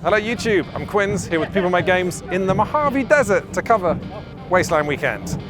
Hello YouTube, I'm Quinns, here with People Make Games in the Mojave Desert to cover Wasteland Weekend.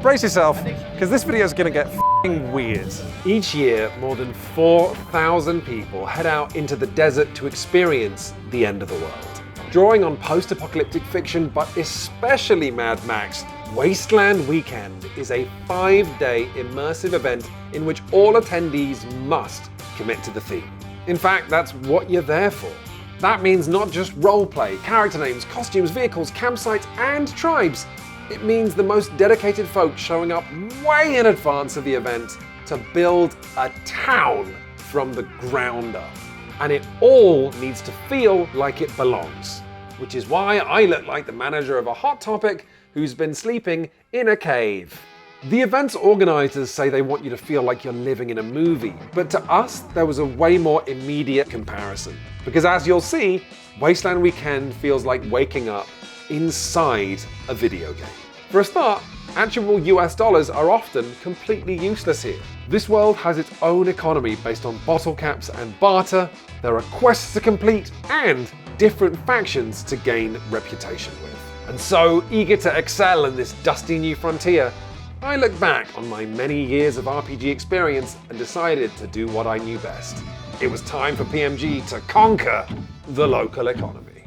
Brace yourself, because this video is going to get f***ing weird. Each year, more than 4,000 people head out into the desert to experience the end of the world. Drawing on post-apocalyptic fiction, but especially Mad Max, Wasteland Weekend is a 5-day immersive event in which all attendees must commit to the theme. In fact, that's what you're there for. That means not just roleplay, character names, costumes, vehicles, campsites, and tribes. It means the most dedicated folks showing up way in advance of the event to build a town from the ground up. And it all needs to feel like it belongs, which is why I look like the manager of a Hot Topic who's been sleeping in a cave. The event's organizers say they want you to feel like you're living in a movie, but to us, there was a way more immediate comparison. Because as you'll see, Wasteland Weekend feels like waking up inside a video game. For a start, actual US dollars are often completely useless here. This world has its own economy based on bottle caps and barter, there are quests to complete, and different factions to gain reputation with. And so, eager to excel in this dusty new frontier, I look back on my many years of RPG experience and decided to do what I knew best. It was time for PMG to conquer the local economy.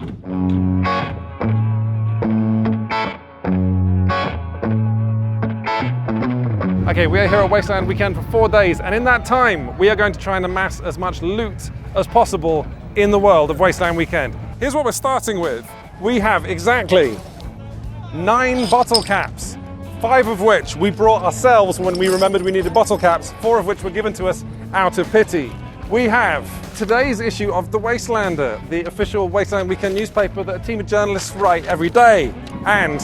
Okay, we are here at Wasteland Weekend for 4 days, and in that time, we are going to try and amass as much loot as possible in the world of Wasteland Weekend. Here's what we're starting with. We have exactly 9 bottle caps, 5 of which we brought ourselves when we remembered we needed bottle caps, 4 of which were given to us out of pity. We have today's issue of The Wastelander, the official Wasteland Weekend newspaper that a team of journalists write every day, and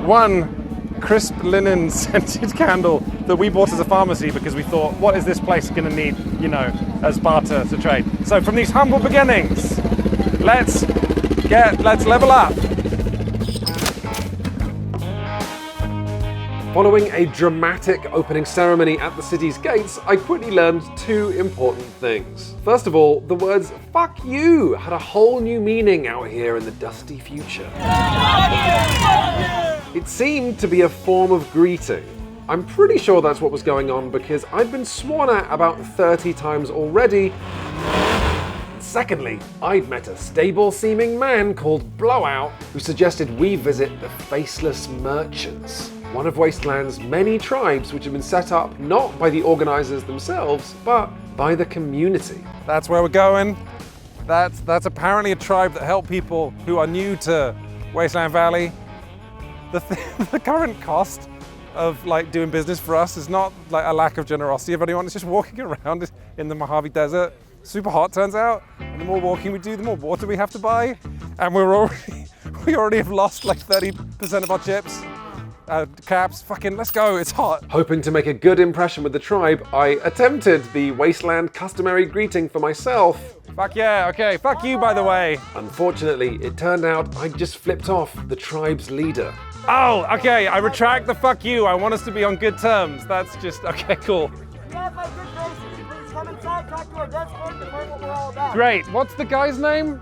1 crisp linen scented candle that we bought as a pharmacy because we thought, what is this place going to need, you know, as barter to trade? So from these humble beginnings, let's level up. Following a dramatic opening ceremony at the city's gates, I quickly learned 2 important things. First of all, the words "fuck you" had a whole new meaning out here in the dusty future. It seemed to be a form of greeting. I'm pretty sure that's what was going on because I've been sworn at about 30 times already. Secondly, I'd met a stable-seeming man called Blowout who suggested we visit the Faceless Merchants, one of Wasteland's many tribes which have been set up not by the organizers themselves, but by the community. That's where we're going. That's apparently a tribe that help people who are new to Wasteland Valley. The current cost of like doing business for us is not like a lack of generosity of anyone, it's just walking around in the Mojave Desert. Super hot, turns out, and the more walking we do, the more water we have to buy, and we already have lost like 30% of our chips. Caps, fucking let's go, it's hot. Hoping to make a good impression with the tribe, I attempted the Wasteland customary greeting for myself. Fuck yeah, okay, fuck you by the way. Unfortunately, it turned out I just flipped off the tribe's leader. Oh, okay, I retract the fuck you, I want us to be on good terms. That's just, okay, cool. We have my good graces. Please come inside, talk to our desk clerk, and learn what we're all about. Great, what's the guy's name?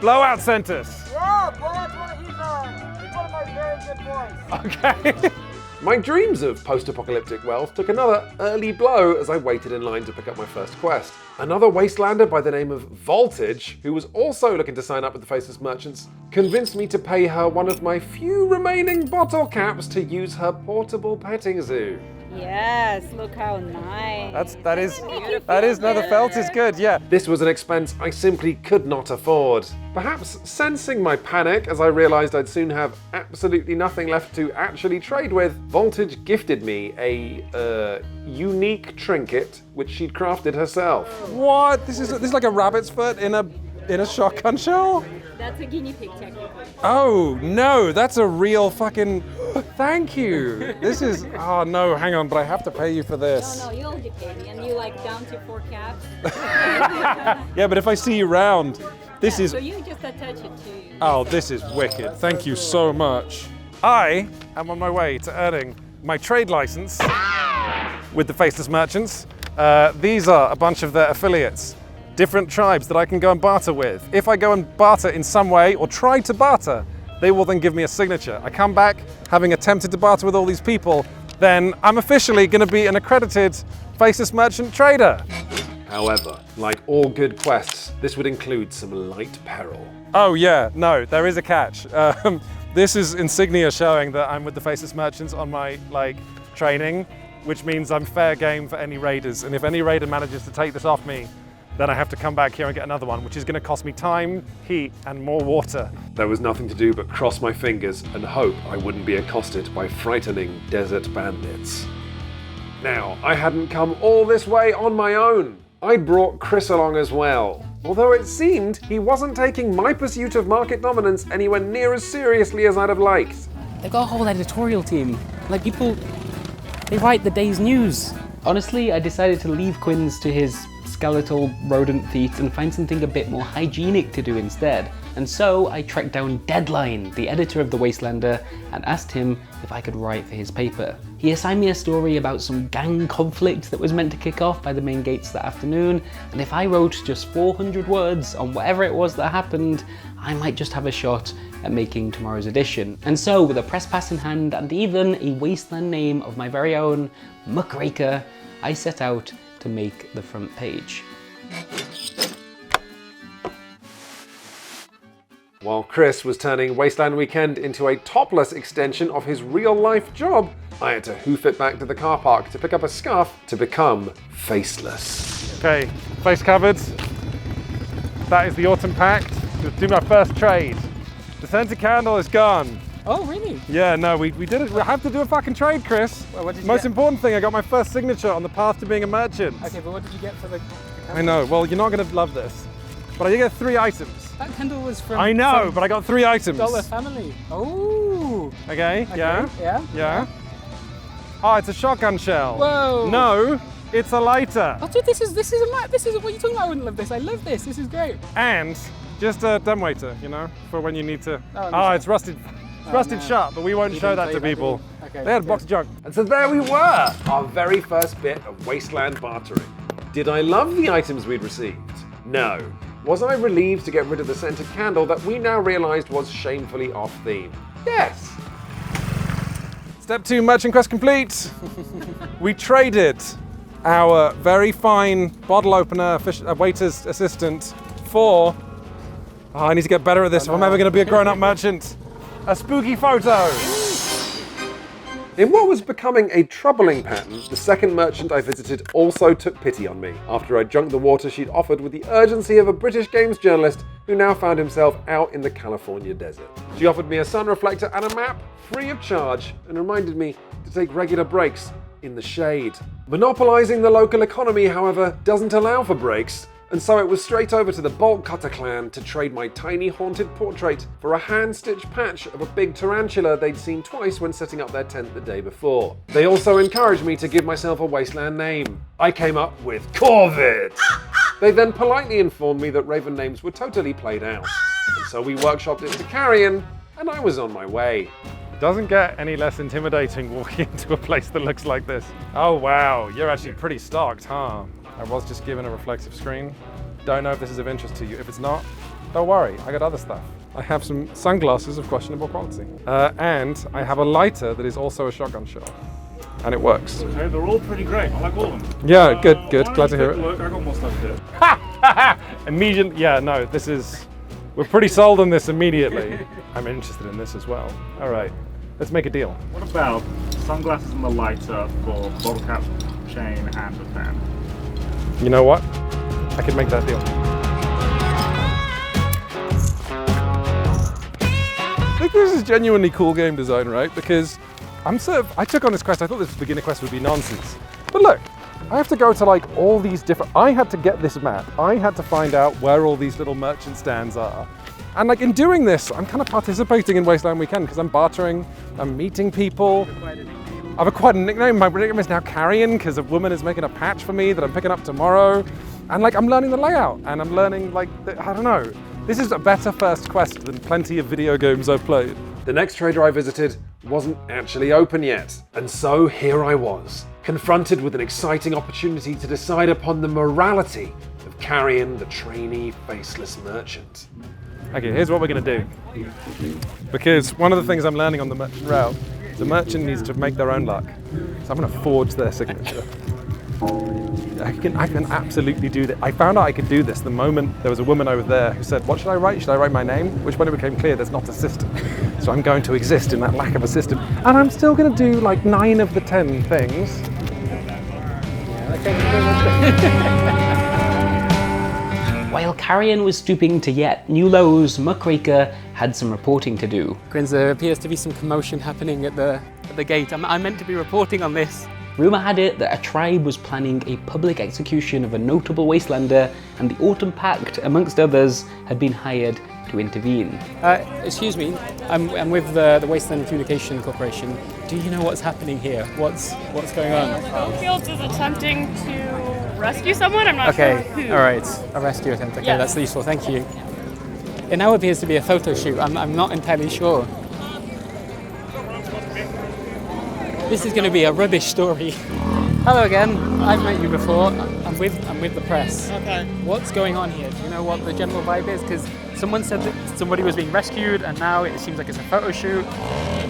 Blowout sent us. Yeah, Blowout's he's one of my very good boys. Okay. My dreams of post-apocalyptic wealth took another early blow as I waited in line to pick up my first quest. Another Wastelander by the name of Voltage, who was also looking to sign up with the Faceless Merchants, convinced me to pay her one of my few remaining bottle caps to use her portable petting zoo. Yes, look how nice. That is, no, the felt is good, yeah. This was an expense I simply could not afford. Perhaps sensing my panic as I realized I'd soon have absolutely nothing left to actually trade with, Voltage gifted me a unique trinket which she'd crafted herself. What? This is like a rabbit's foot in a shotgun shell? That's a guinea pig, technically. Oh no, that's a real fucking. Thank you. This is. Oh no, hang on, but I have to pay you for this. No, you already paid me, and you like down to 4 caps. Yeah, but if I see you round, this is. So you just attach it to. Oh, this is wicked. Thank you so much. I am on my way to earning my trade license with the Faceless Merchants. These are a bunch of their affiliates. different tribes that I can go and barter with. If I go and barter in some way or try to barter, they will then give me a signature. I come back having attempted to barter with all these people, then I'm officially going to be an accredited Faceless Merchant trader. However, like all good quests, this would include some light peril. Oh yeah, no, there is a catch. This is insignia showing that I'm with the Faceless Merchants on my training, which means I'm fair game for any raiders. And if any raider manages to take this off me, then I have to come back here and get another one, which is going to cost me time, heat, and more water. There was nothing to do but cross my fingers and hope I wouldn't be accosted by frightening desert bandits. Now, I hadn't come all this way on my own. I'd brought Chris along as well. Although it seemed he wasn't taking my pursuit of market dominance anywhere near as seriously as I'd have liked. They've got a whole editorial team. Like, people, they write the day's news. Honestly, I decided to leave Quinn's to his skeletal rodent feet and find something a bit more hygienic to do instead. And so I tracked down Deadline, the editor of The Wastelander, and asked him if I could write for his paper. He assigned me a story about some gang conflict that was meant to kick off by the main gates that afternoon, and if I wrote just 400 words on whatever it was that happened, I might just have a shot at making tomorrow's edition. And so, with a press pass in hand and even a wasteland name of my very own, Muckraker, I set out to make the front page. While Chris was turning Wasteland Weekend into a topless extension of his real-life job, I had to hoof it back to the car park to pick up a scarf to become faceless. Okay, face covered. That is the Autumn Pact. Let's do my first trade. The scented candle is gone. Oh, really? Yeah, no, we did it. We have to do a fucking trade, Chris. Well, what did you Most get? important thing, I got my first signature on the path to being a merchant. Okay, but what did you get for the I know, well, you're not going to love this. But I did get 3 items. That candle was from... I know, from but I got 3 items. Dollar Family. Oh. Okay, yeah? Yeah? Yeah. Oh, it's a shotgun shell. Whoa. No, it's a lighter. Oh, dude, this is what you're talking about. I wouldn't love this. I love this. This is great. And just a dumbwaiter, you know, for when you need to. Oh, It's rusted. It's rusted no. shut, but we won't He show didn't that tell to you that, people. did he? Okay, They had a good. box of junk. And so there we were, our very first bit of Wasteland bartering. Did I love the items we'd received? No. Was I relieved to get rid of the scented candle that we now realised was shamefully off-theme? Yes. Step 2, merchant quest complete. We traded our very fine bottle opener, waiter's assistant, for. Oh, I need to get better at this if I'm ever going to be a grown-up merchant. A spooky photo. In what was becoming a troubling pattern, the second merchant I visited also took pity on me after I junked the water she'd offered with the urgency of a British games journalist who now found himself out in the California desert. She offered me a sun reflector and a map free of charge and reminded me to take regular breaks in the shade. Monopolising the local economy, however, doesn't allow for breaks, and so it was straight over to the Bolt Cutter clan to trade my tiny haunted portrait for a hand-stitched patch of a big tarantula they'd seen twice when setting up their tent the day before. They also encouraged me to give myself a wasteland name. I came up with Corvid. They then politely informed me that Raven names were totally played out. And so we workshopped it to Carrion, and I was on my way. It doesn't get any less intimidating walking into a place that looks like this. Oh wow, you're actually pretty stocked, huh? I was just given a reflective screen. Don't know if this is of interest to you. If it's not, don't worry, I got other stuff. I have some sunglasses of questionable quality. And I have a lighter that is also a shotgun shell. And it works. Okay, they're all pretty great. I like all of them. Yeah, good. Why Glad don't to you hear take a it. Look, I got more stuff here. Immediate, yeah, no, this is, we're pretty sold on this immediately. I'm interested in this as well. All right, let's make a deal. What about sunglasses and the lighter for bottle cap, chain, and a fan? You know what? I could make that deal. I think this is genuinely cool game design, right? Because I took on this quest, I thought this beginner quest would be nonsense. But look, I have to go to like all these different, I had to get this map. I had to find out where all these little merchant stands are. And like in doing this, I'm kind of participating in Wasteland Weekend because I'm bartering, I'm meeting people. I've acquired a nickname. My nickname is now Carrion because a woman is making a patch for me that I'm picking up tomorrow. And like I'm learning the layout and I'm learning like, I don't know. This is a better first quest than plenty of video games I've played. The next trader I visited wasn't actually open yet. And so here I was, confronted with an exciting opportunity to decide upon the morality of with Carrion, the trainee faceless merchant. Okay, here's what we're going to do. Because one of the things I'm learning on the merchant route, the merchant needs to make their own luck. So I'm going to forge their signature. I can absolutely do that. I found out I could do this the moment there was a woman over there who said, what should I write? Should I write my name? Which when it became clear there's not a system. So I'm going to exist in that lack of a system. And I'm still going to do like 9 of the 10 things. While Carrion was stooping to yet new lows, Muckraker had some reporting to do. Quinns, there appears to be some commotion happening at the gate. I'm meant to be reporting on this. Rumour had it that a tribe was planning a public execution of a notable wastelander, and the Autumn Pact, amongst others, had been hired to intervene. Excuse me, I'm with the Wasteland Communication Corporation. Do you know what's happening here? What's going on? Fields is attempting to rescue someone. I'm not sure who. All right, a rescue attempt. Okay, Yes. That's useful. Thank you. It now appears to be a photo shoot. I'm not entirely sure. This is going to be a rubbish story. Hello again. I've met you before. I'm with the press. Okay. What's going on here? Do you know what the general vibe is? Because someone said that somebody was being rescued, and now it seems like it's a photo shoot.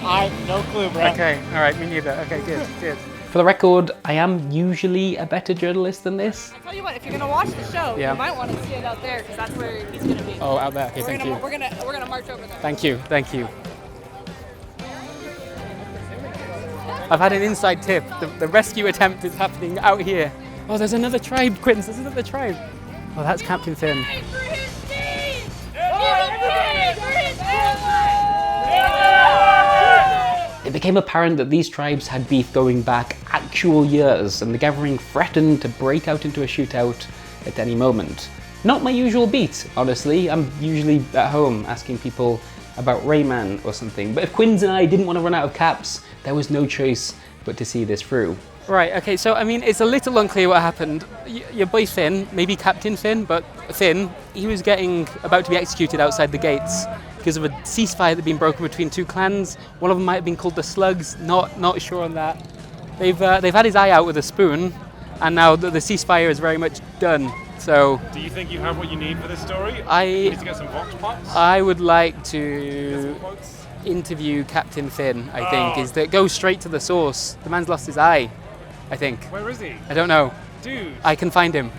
I have no clue, bro. Okay. All right. Me neither. Okay. Good. Good. For the record, I am usually a better journalist than this. I'll tell you what, if you're gonna watch the show, Yeah. you might want to stand out there because that's where he's gonna be. Oh, out there. Okay. we're Thank gonna you. we're gonna march over there. Thank you. Thank you. I've had an inside tip. The rescue attempt is happening out here. Oh, there's another tribe, Quinns. There's another tribe. Oh, that's Captain Finn. It became apparent that these tribes had beef going back actual years, and the gathering threatened to break out into a shootout at any moment. Not my usual beat, honestly. I'm usually at home asking people about Rayman or something, but if Quinns and I didn't want to run out of caps, there was no choice but to see this through. Right, okay, so I mean, it's a little unclear what happened. Your boy Finn, maybe Captain Finn, but Finn, he was about to be executed outside the gates because of a ceasefire that had been broken between 2 clans. One of them might have been called the Slugs, not sure on that. They've had his eye out with a spoon, and now the ceasefire is very much done. So, Do you think you have what you need for this story? You I need to get some vox pops? I would like to interview Captain Finn, I think, is that go straight to the source. The man's lost his eye, I think. Where is he? I don't know. Dude. I can find him.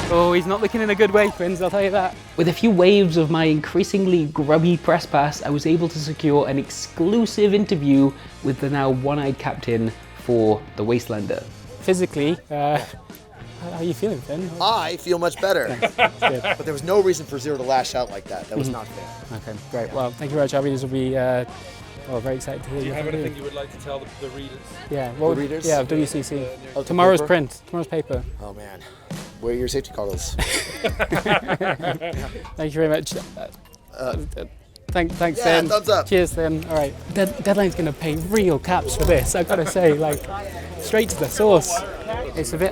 Oh, he's not looking in a good way, Quinns, I'll tell you that. With a few waves of my increasingly grubby press pass, I was able to secure an exclusive interview with the now one-eyed captain for the Wastelander. Physically, how are you feeling, Finn? I feel much better. Good. But there was no reason for Zero to lash out like that. That was not fair. Okay, great. Well, thank you very much, Abby. This will be very excited to hear Do you have from anything you would like to tell the readers? Yeah, The readers? Yeah, WCC. Oh, the Tomorrow's paper? print, tomorrow's paper. Oh man. Wear your safety goggles. Thank you very much. Thanks, Yeah, Finn. thumbs up. Cheers, Finn. All right. Deadline's going to pay real caps for this. I've got to say, like, straight to the source.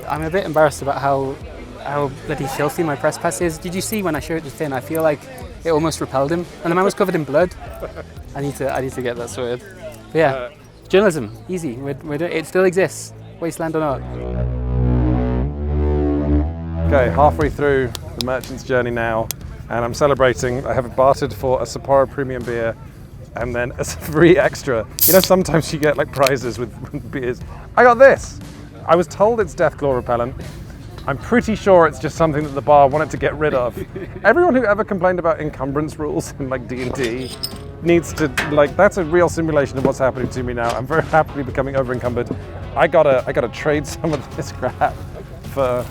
I'm a bit embarrassed about how bloody filthy my press pass is. Did you see when I showed it to Finn? I feel like it almost repelled him, and the man was covered in blood. I need to get that sorted. But yeah, journalism, easy. It still exists, wasteland or not. Okay, halfway through the merchant's journey now, and I'm celebrating. I have bartered for a Sapporo premium beer, and then as a free extra. You know, sometimes you get like prizes with beers. I got this. I was told it's Deathclaw repellent. I'm pretty sure it's just something that the bar wanted to get rid of. Everyone who ever complained about encumbrance rules in like D&D needs to, like, that's a real simulation of what's happening to me now. I'm very happily becoming over encumbered. I gotta trade some of this crap for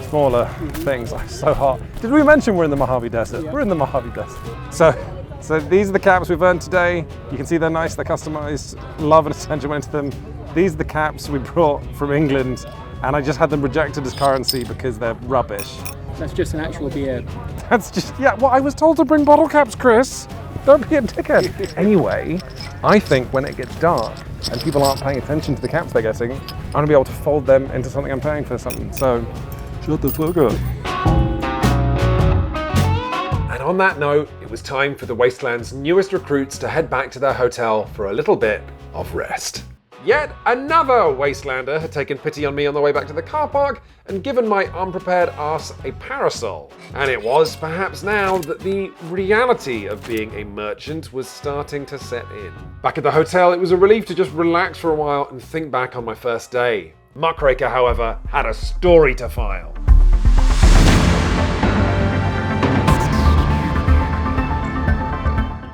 smaller things. I'm so hot. Did we mention we're in the Mojave Desert? Yeah. We're in the Mojave Desert. So these are the caps we've earned today. You can see they're nice, they're customized. Love and attention went into them. These are the caps we brought from England, and I just had them rejected as currency because they're rubbish. That's just an actual beer. That's just, yeah, well, I was told to bring bottle caps, Chris. Don't be a dickhead. Anyway, I think when it gets dark and people aren't paying attention to the caps they're getting, I'm gonna be able to fold them into something I'm paying for something. So, shut the fuck up. And on that note, it was time for the Wasteland's newest recruits to head back to their hotel for a little bit of rest. Yet another Wastelander had taken pity on me on the way back to the car park and given my unprepared ass a parasol. And it was perhaps now that the reality of being a merchant was starting to set in. Back at the hotel, it was a relief to just relax for a while and think back on my first day. Muckraker, however, had a story to file.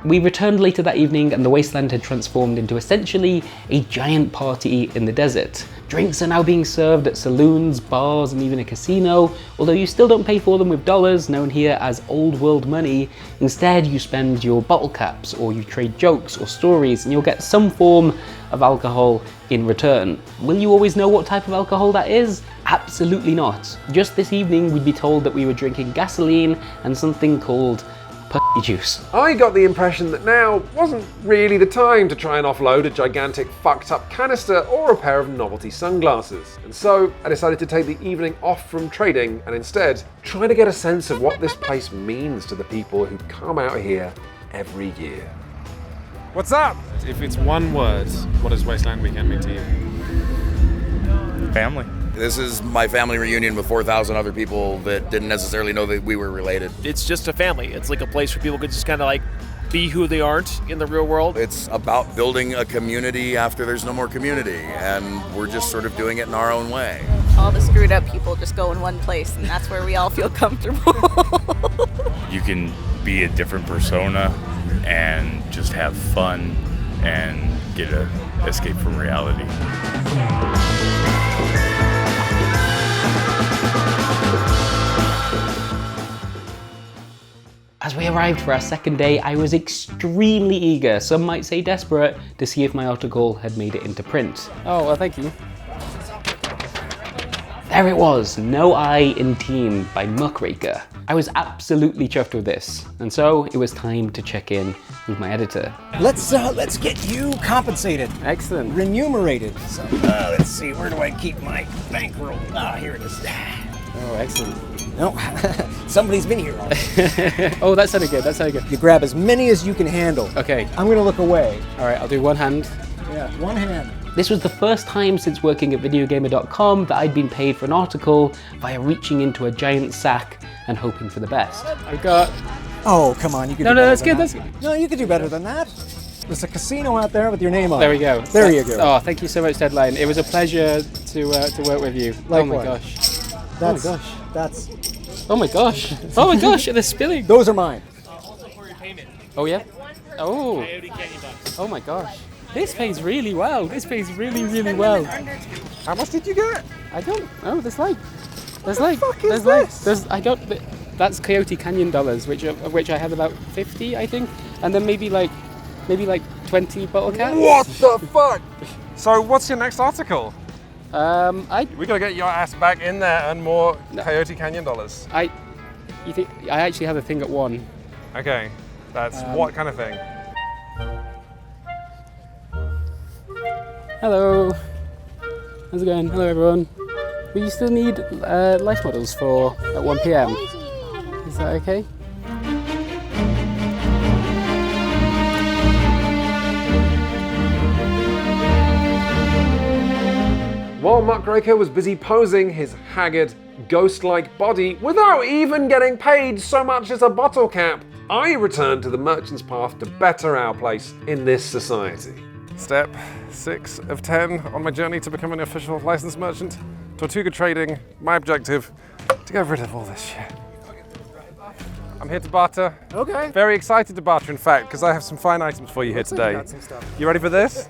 We returned later that evening and the wasteland had transformed into essentially a giant party in the desert. Drinks are now being served at saloons, bars, and even a casino, although you still don't pay for them with dollars, known here as old world money. Instead, you spend your bottle caps, or you trade jokes or stories, and you'll get some form of alcohol in return. Will you always know what type of alcohol that is? Absolutely not. Just this evening, we'd be told that we were drinking gasoline and something called pussy juice. I got the impression that now wasn't really the time to try and offload a gigantic fucked up canister or a pair of novelty sunglasses. And so I decided to take the evening off from trading and instead try to get a sense of what this place means to the people who come out here every year. What's up? If it's one word, what does Wasteland Weekend mean to you? Family. This is my family reunion with 4,000 other people that didn't necessarily know that we were related. It's just a family. It's like a place where people could just kind of like be who they aren't in the real world. It's about building a community after there's no more community, and we're just sort of doing it in our own way. All the screwed up people just go in one place, and that's where we all feel comfortable. You can be a different persona and just have fun and get an escape from reality. As we arrived for our second day, I was extremely eager, some might say desperate, to see if my article had made it into print. Oh, well, thank you. There it was, No I in Team by Muckraker. I was absolutely chuffed with this, and so it was time to check in with my editor. Let's get you compensated. Excellent. Remunerated. So, let's see, where do I keep my bankroll? Here it is. Oh, excellent. No, somebody's been here already. Oh, that sounded good, that sounded good. You grab as many as you can handle. Okay. I'm gonna look away. All right, I'll do one hand. Yeah, one hand. This was the first time since working at videogamer.com that I'd been paid for an article via reaching into a giant sack and hoping for the best. I've got... Oh, come on, you can do No, better that's than good, that. that's good. No, you could do better than that. There's a casino out there with your name on There it. we go. There you go. Oh, thank you so much, Deadline. It was a pleasure to work with you. Likewise. Oh my gosh. That's, oh my gosh. That's... Oh my gosh. Oh my gosh, they're spilling. Those are mine. Oh yeah? Oh. Oh my gosh. This pays really well. This pays really, really well. How much did you get? I don't know. There's that's Coyote Canyon dollars, of which I have about 50, I think, and then maybe like 20 bottle caps. What the fuck? So what's your next article? We gotta get your ass back in there and more Coyote Canyon dollars. I actually have a thing at 1. Okay, that's what kind of thing? Hello. How's it going? Hello everyone. Will you still need life models for at 1 p.m? Is that okay? While Muckraker was busy posing his haggard, ghost-like body without even getting paid so much as a bottle cap, I returned to the merchant's path to better our place in this society. Step 6 of 10 on my journey to becoming an official licensed merchant. Tortuga Trading, my objective, to get rid of all this shit. I'm here to barter. Okay. Very excited to barter, in fact, because I have some fine items for you here today. You ready for this?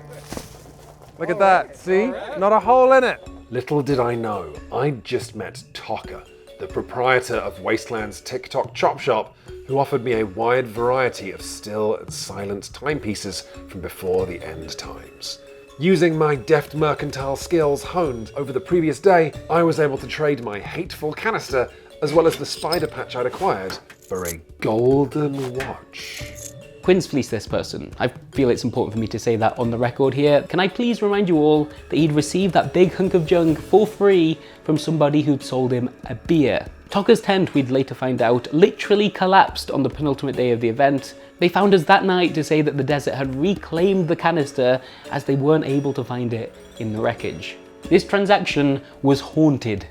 Look at that, see? Not a hole in it. Little did I know, I'd just met Tokka, the proprietor of Wasteland's TikTok chop shop, who offered me a wide variety of still and silent timepieces from before the end times. Using my deft mercantile skills honed over the previous day, I was able to trade my hateful canister as well as the spider patch I'd acquired for a golden watch. Quinn's fleeced this person. I feel it's important for me to say that on the record here. Can I please remind you all that he'd received that big hunk of junk for free from somebody who'd sold him a beer. Tokka's tent, we'd later find out, literally collapsed on the penultimate day of the event, They found us that night to say that the desert had reclaimed the canister as they weren't able to find it in the wreckage. This transaction was haunted.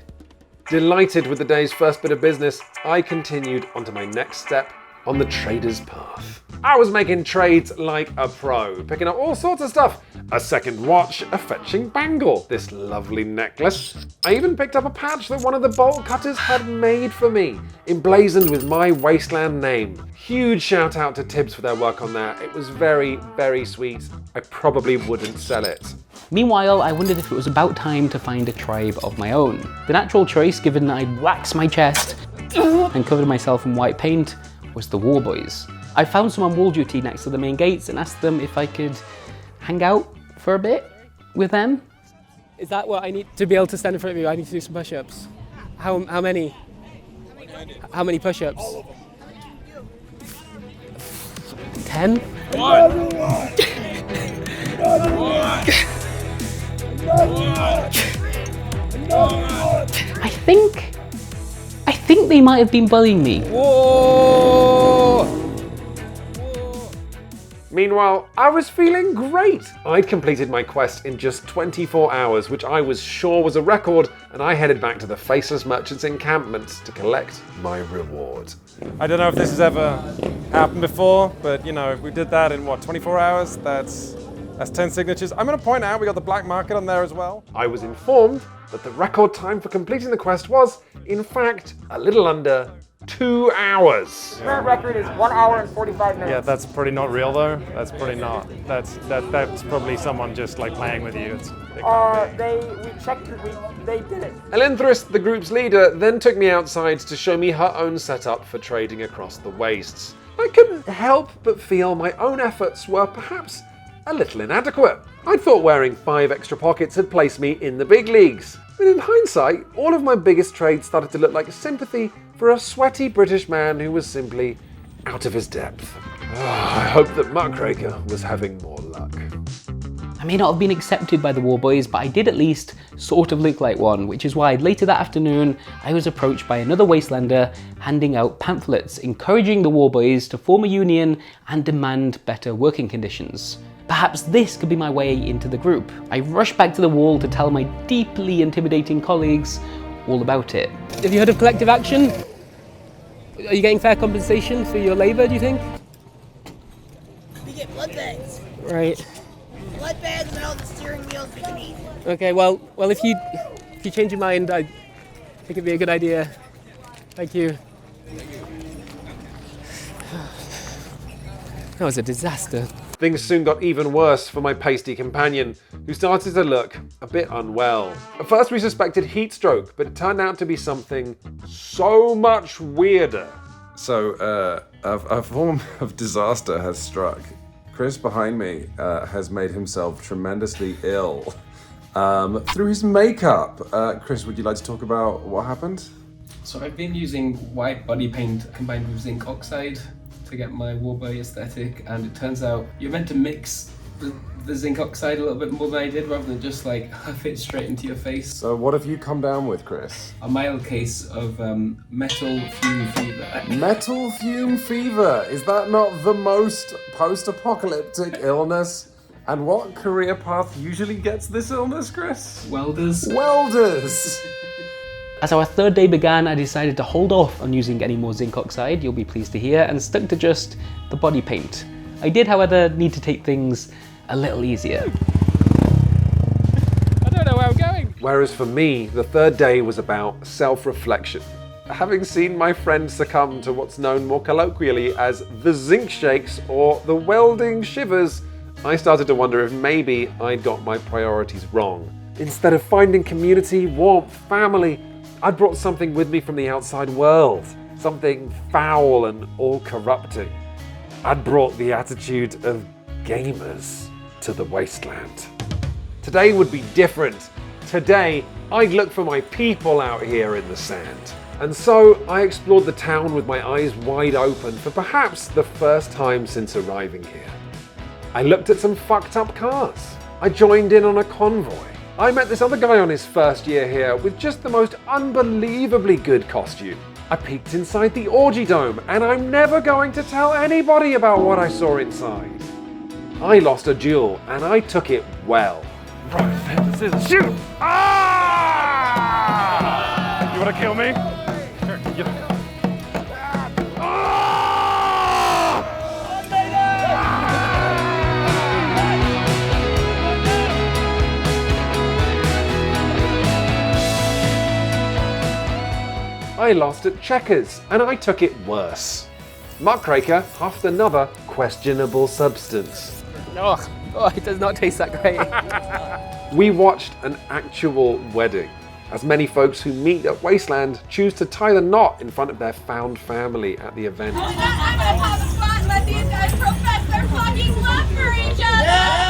Delighted with the day's first bit of business, I continued onto my next step on the trader's path. I was making trades like a pro, picking up all sorts of stuff. A second watch, a fetching bangle, this lovely necklace. I even picked up a patch that one of the bolt cutters had made for me, emblazoned with my Wasteland name. Huge shout out to Tibbs for their work on that. It was very, very sweet. I probably wouldn't sell it. Meanwhile, I wondered if it was about time to find a tribe of my own. The natural choice, given that I'd waxed my chest and covered myself in white paint, was the War Boys. I found some on wall duty next to the main gates and asked them if I could hang out for a bit with them. Is that what I need to be able to stand in front of you? I need to do some push-ups. How many? How many push-ups? 10? I think they might have been bullying me. Meanwhile, I was feeling great. I'd completed my quest in just 24 hours, which I was sure was a record, and I headed back to the Faceless Merchants encampment to collect my reward. I don't know if this has ever happened before, but you know, if we did that in what, 24 hours, that's 10 signatures. I'm gonna point out we got the black market on there as well. I was informed that the record time for completing the quest was, in fact, a little under 2 hours. Current record is 1 hour and 45 minutes. Yeah, that's pretty not real though. That's pretty not. That's probably someone just like playing with you. We checked, they did it. Elinthrus, the group's leader, then took me outside to show me her own setup for trading across the wastes. I couldn't help but feel my own efforts were perhaps a little inadequate. I thought wearing 5 extra pockets had placed me in the big leagues. But in hindsight, all of my biggest trades started to look like sympathy for a sweaty British man who was simply out of his depth. I hope that Muckraker was having more luck. I may not have been accepted by the War Boys, but I did at least sort of look like one, which is why later that afternoon I was approached by another Wastelander handing out pamphlets encouraging the War Boys to form a union and demand better working conditions. Perhaps this could be my way into the group. I rushed back to the wall to tell my deeply intimidating colleagues all about it. Have you heard of collective action? Are you getting fair compensation for your labour, do you think? We get blood bags. Right. Blood bags and all the steering wheels we can eat. Okay, well, if you change your mind, I think it'd be a good idea. Thank you. That was a disaster. Things soon got even worse for my pasty companion, who started to look a bit unwell. At first we suspected heat stroke, but it turned out to be something so much weirder. So, a form of disaster has struck. Chris behind me has made himself tremendously ill through his makeup. Chris, would you like to talk about what happened? So I've been using white body paint combined with zinc oxide to get my Warboy aesthetic, and it turns out you're meant to mix the zinc oxide a little bit more than I did, rather than just like huff it straight into your face. So what have you come down with, Chris? A mild case of metal fume fever. Metal fume fever? Is that not the most post-apocalyptic illness? And what career path usually gets this illness, Chris? Welders. Welders! As our third day began, I decided to hold off on using any more zinc oxide, you'll be pleased to hear, and stuck to just the body paint. I did, however, need to take things a little easier. I don't know where I'm going. Whereas for me, the third day was about self-reflection. Having seen my friend succumb to what's known more colloquially as the zinc shakes or the welding shivers, I started to wonder if maybe I'd got my priorities wrong. Instead of finding community, warmth, family, I'd brought something with me from the outside world, something foul and all-corrupting. I'd brought the attitude of gamers to the wasteland. Today would be different. Today, I'd look for my people out here in the sand. And so I explored the town with my eyes wide open for perhaps the first time since arriving here. I looked at some fucked up cars. I joined in on a convoy. I met this other guy on his first year here with just the most unbelievably good costume. I peeked inside the Orgy Dome, and I'm never going to tell anybody about what I saw inside. I lost a duel, and I took it well. Rock, paper, scissors, shoot! Ah! You wanna kill me? Sure. I lost at checkers, and I took it worse. Muckraker huffed another questionable substance. Oh, it does not taste that great. We watched an actual wedding, as many folks who meet at Wasteland choose to tie the knot in front of their found family at the event. I'm gonna pop a spot and let these guys profess their fucking love for each other!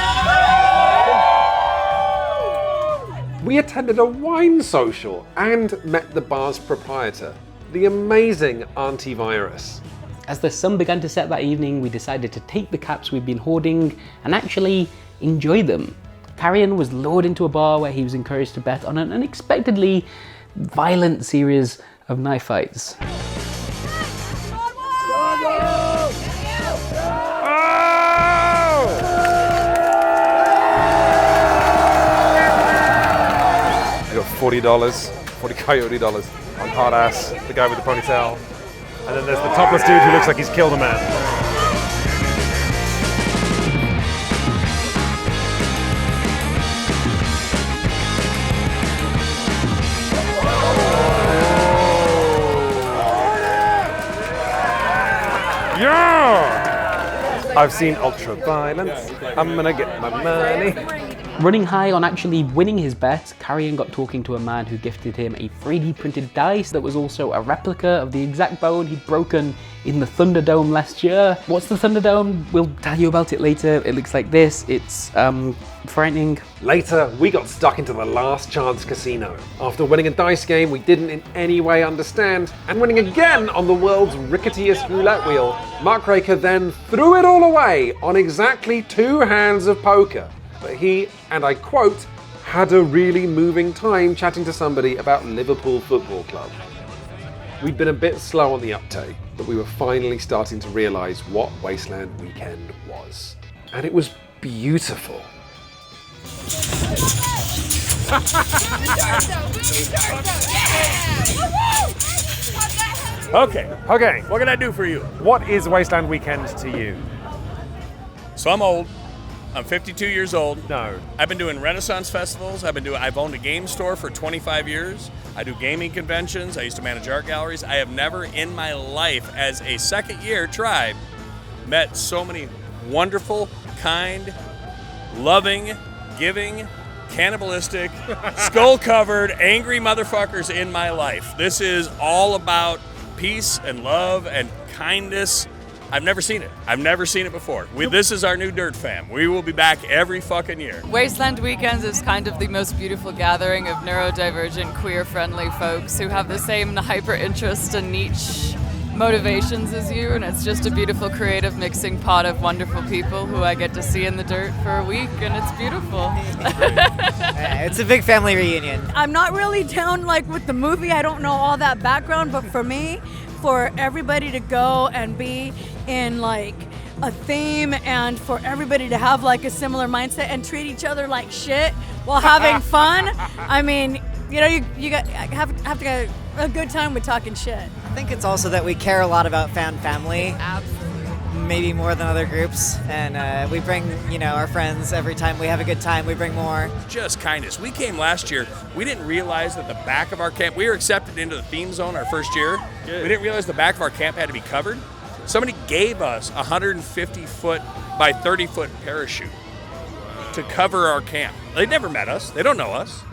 We attended a wine social and met the bar's proprietor, the amazing Auntie Virus. As the sun began to set that evening, we decided to take the caps we'd been hoarding and actually enjoy them. Carrion was lured into a bar where he was encouraged to bet on an unexpectedly violent series of knife fights. I got $40, 40 coyote dollars on Hard Ass, the guy with the ponytail. And then there's the topless dude who looks like he's killed a man. Yeah! I've seen Ultra Violence. I'm gonna get my money. Running high on actually winning his bet, Carrion got talking to a man who gifted him a 3D printed dice that was also a replica of the exact bone he'd broken in the Thunderdome last year. What's the Thunderdome? We'll tell you about it later. It looks like this. It's frightening. Later, we got stuck into the Last Chance Casino. After winning a dice game we didn't in any way understand, and winning again on the world's ricketiest roulette wheel, Muckraker then threw it all away on exactly 2 hands of poker. But he, and I quote, had a really moving time chatting to somebody about Liverpool Football Club. We'd been a bit slow on the uptake, but we were finally starting to realise what Wasteland Weekend was. And it was beautiful. Okay, what can I do for you? What is Wasteland Weekend to you? So I'm old. I'm 52 years old. No. I've been doing Renaissance festivals. I've owned a game store for 25 years. I do gaming conventions. I used to manage art galleries. I have never in my life, as a second-year tribe, met so many wonderful, kind, loving, giving, cannibalistic, skull-covered, angry motherfuckers in my life. This is all about peace and love and kindness. I've never seen it. I've never seen it before. This is our new Dirt Fam. We will be back every fucking year. Wasteland Weekends is kind of the most beautiful gathering of neurodivergent, queer-friendly folks who have the same hyper-interest and niche motivations as you, and it's just a beautiful, creative mixing pot of wonderful people who I get to see in the dirt for a week, and it's beautiful. It's a big family reunion. I'm not really down like with the movie. I don't know all that background, but for me, for everybody to go and be in like a theme and for everybody to have like a similar mindset and treat each other like shit while having fun. I mean, you know, you have to get a good time with talking shit. I think it's also that we care a lot about found family. Absolutely. Maybe more than other groups, and we bring, our friends every time we have a good time. We bring more. Just kindness. We came last year. We didn't realize that the back of our camp, we were accepted into the theme zone our first year. Good. We didn't realize the back of our camp had to be covered. Somebody gave us a 150-foot by 30-foot parachute to cover our camp. They'd never met us. They don't know us.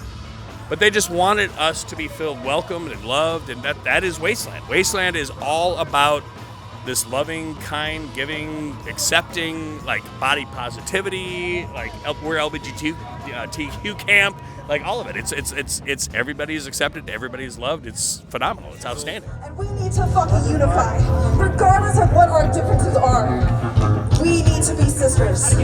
But they just wanted us to be felt welcomed and loved, and that is Wasteland. Wasteland is all about this loving, kind, giving, accepting, like body positivity, like we're LGBTQ camp, like all of it. It's everybody's accepted, everybody's loved. It's phenomenal. It's outstanding. And we need to fucking unify, regardless of what our differences are. We need to be sisters.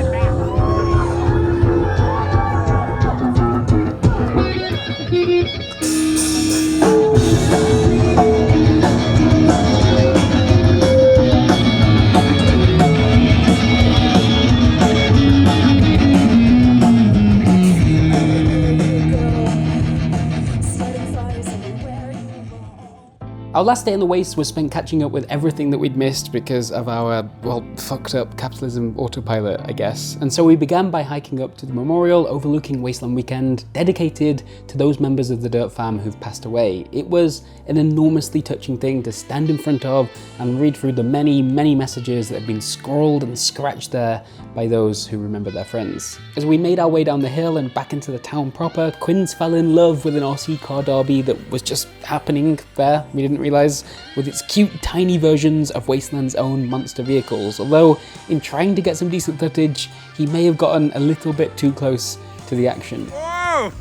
Our last day in the Waste was spent catching up with everything that we'd missed because of our, well, fucked up capitalism autopilot, I guess. And so we began by hiking up to the memorial overlooking Wasteland Weekend, dedicated to those members of the Dirt Fam who've passed away. It was an enormously touching thing to stand in front of and read through the many, many messages that had been scrawled and scratched there by those who remember their friends. As we made our way down the hill and back into the town proper, Quinns fell in love with an RC car derby that was just happening there, we didn't realise, with its cute tiny versions of Wasteland's own monster vehicles, although in trying to get some decent footage, he may have gotten a little bit too close to the action. Whoa!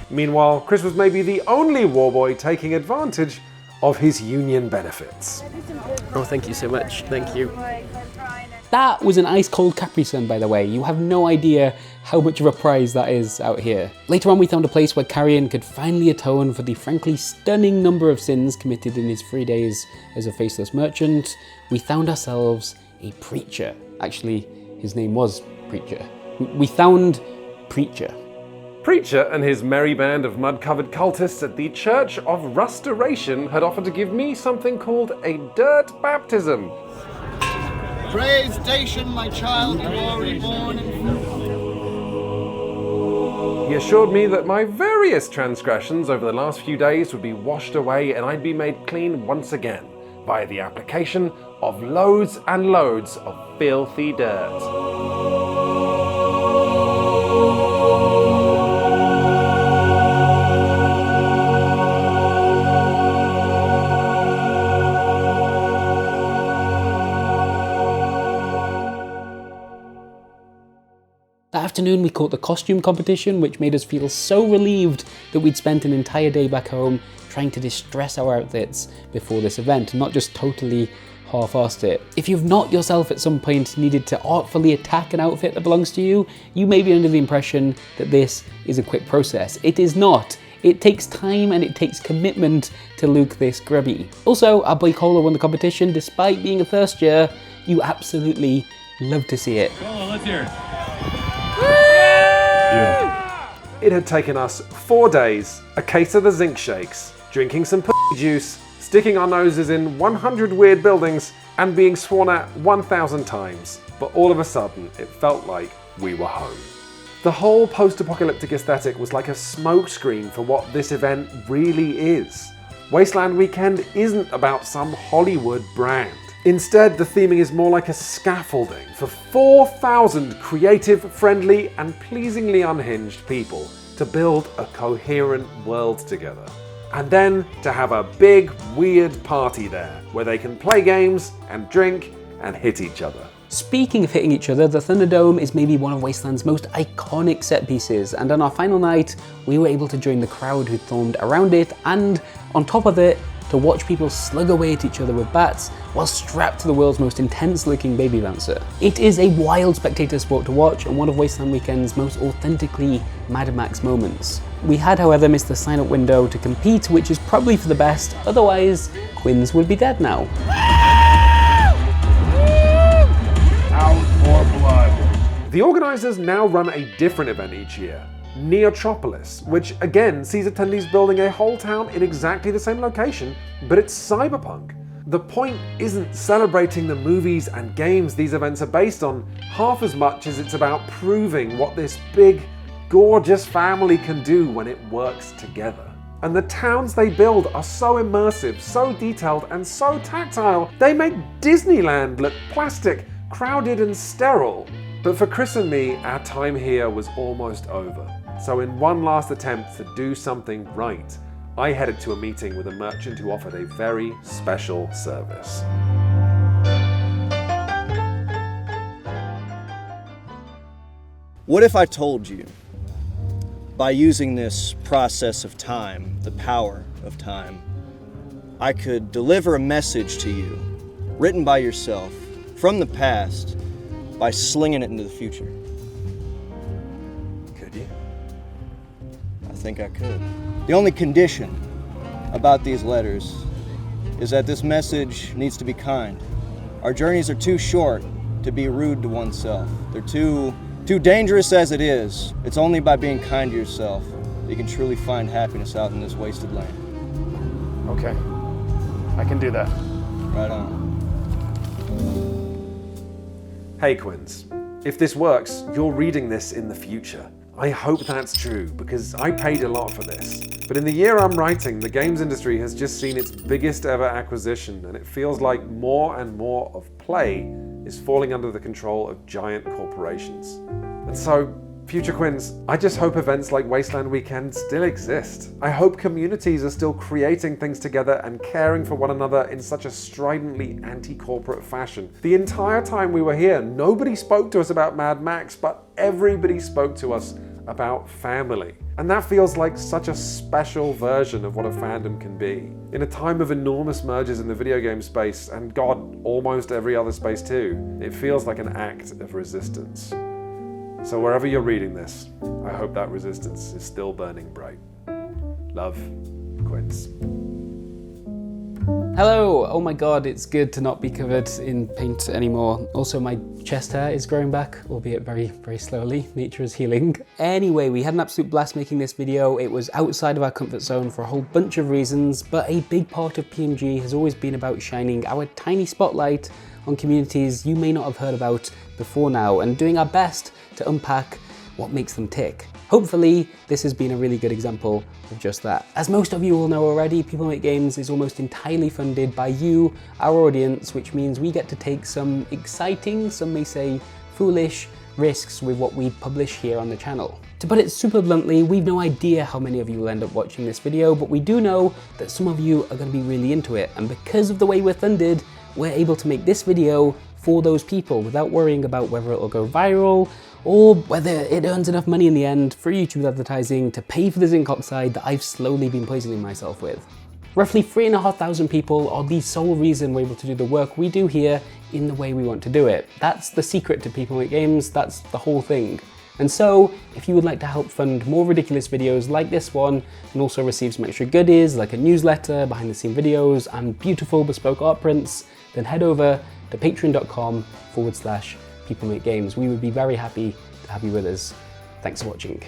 Meanwhile, Chris was maybe the only warboy taking advantage of his union benefits. Oh, thank you so much, thank you. That was an ice-cold Capri Sun, by the way. You have no idea how much of a prize that is out here. Later on, we found a place where Carrion could finally atone for the frankly stunning number of sins committed in his 3 days as a faceless merchant. We found ourselves a preacher. Actually, his name was Preacher. We found Preacher. Preacher and his merry band of mud-covered cultists at the Church of Restoration had offered to give me something called a dirt baptism. Praise station, my child, you are reborn. He assured me that my various transgressions over the last few days would be washed away and I'd be made clean once again via the application of loads and loads of filthy dirt. That afternoon we caught the costume competition, which made us feel so relieved that we'd spent an entire day back home trying to distress our outfits before this event and not just totally half-arsed it. If you've not yourself at some point needed to artfully attack an outfit that belongs to you, you may be under the impression that this is a quick process. It is not. It takes time and it takes commitment to look this grubby. Also, our boy Cola won the competition despite being a first year. You absolutely love to see it. Cola, let's hear it. It had taken us 4 days, a case of the zinc shakes, drinking some juice, sticking our noses in 100 weird buildings, and being sworn at 1,000 times. But all of a sudden, it felt like we were home. The whole post-apocalyptic aesthetic was like a smokescreen for what this event really is. Wasteland Weekend isn't about some Hollywood brand. Instead, the theming is more like a scaffolding for 4,000 creative, friendly, and pleasingly unhinged people to build a coherent world together. And then to have a big, weird party there, where they can play games and drink and hit each other. Speaking of hitting each other, the Thunderdome is maybe one of Wasteland's most iconic set pieces, and on our final night, we were able to join the crowd who formed around it, and on top of it, to watch people slug away at each other with bats while strapped to the world's most intense looking baby bouncer. It is a wild spectator sport to watch and one of Wasteland Weekend's most authentically Mad Max moments. We had, however, missed the sign-up window to compete, which is probably for the best, otherwise Quinns would be dead now. Out for blood. The organisers now run a different event each year, Neotropolis, which again sees attendees building a whole town in exactly the same location, but it's cyberpunk. The point isn't celebrating the movies and games these events are based on half as much as it's about proving what this big, gorgeous family can do when it works together. And the towns they build are so immersive, so detailed, and so tactile, they make Disneyland look plastic, crowded, and sterile. But for Chris and me, our time here was almost over. So in one last attempt to do something right, I headed to a meeting with a merchant who offered a very special service. What if I told you, by using this process of time, the power of time, I could deliver a message to you, written by yourself, from the past, by slinging it into the future? Could you? I think I could. The only condition about these letters is that this message needs to be kind. Our journeys are too short to be rude to oneself. They're too dangerous as it is. It's only by being kind to yourself that you can truly find happiness out in this wasted land. Okay. I can do that. Right on. Hey Quins, if this works, you're reading this in the future. I hope that's true, because I paid a lot for this. But in the year I'm writing, the games industry has just seen its biggest ever acquisition, and it feels like more and more of play is falling under the control of giant corporations. And so, future Quins, I just hope events like Wasteland Weekend still exist. I hope communities are still creating things together and caring for one another in such a stridently anti-corporate fashion. The entire time we were here, nobody spoke to us about Mad Max, but everybody spoke to us about family. And that feels like such a special version of what a fandom can be. In a time of enormous mergers in the video game space, and God, almost every other space too, it feels like an act of resistance. So wherever you're reading this, I hope that resistance is still burning bright. Love, Quins. Hello! Oh my god, it's good to not be covered in paint anymore. Also, my chest hair is growing back, albeit very, very slowly. Nature is healing. Anyway, we had an absolute blast making this video. It was outside of our comfort zone for a whole bunch of reasons, but a big part of PMG has always been about shining our tiny spotlight on communities you may not have heard about before now, and doing our best to unpack what makes them tick. Hopefully, this has been a really good example of just that. As most of you all know already, People Make Games is almost entirely funded by you, our audience, which means we get to take some exciting, some may say foolish, risks with what we publish here on the channel. To put it super bluntly, we've no idea how many of you will end up watching this video, but we do know that some of you are going to be really into it, and because of the way we're funded, we're able to make this video for those people without worrying about whether it'll go viral or whether it earns enough money in the end for YouTube advertising to pay for the zinc oxide that I've slowly been poisoning myself with. Roughly 3,500 people are the sole reason we're able to do the work we do here in the way we want to do it. That's the secret to People Make Games, that's the whole thing. And so, if you would like to help fund more ridiculous videos like this one, and also receive some extra goodies like a newsletter, behind the scene videos, and beautiful bespoke art prints, then head over to patreon.com/peoplemakegames. We would be very happy to have you with us. Thanks for watching.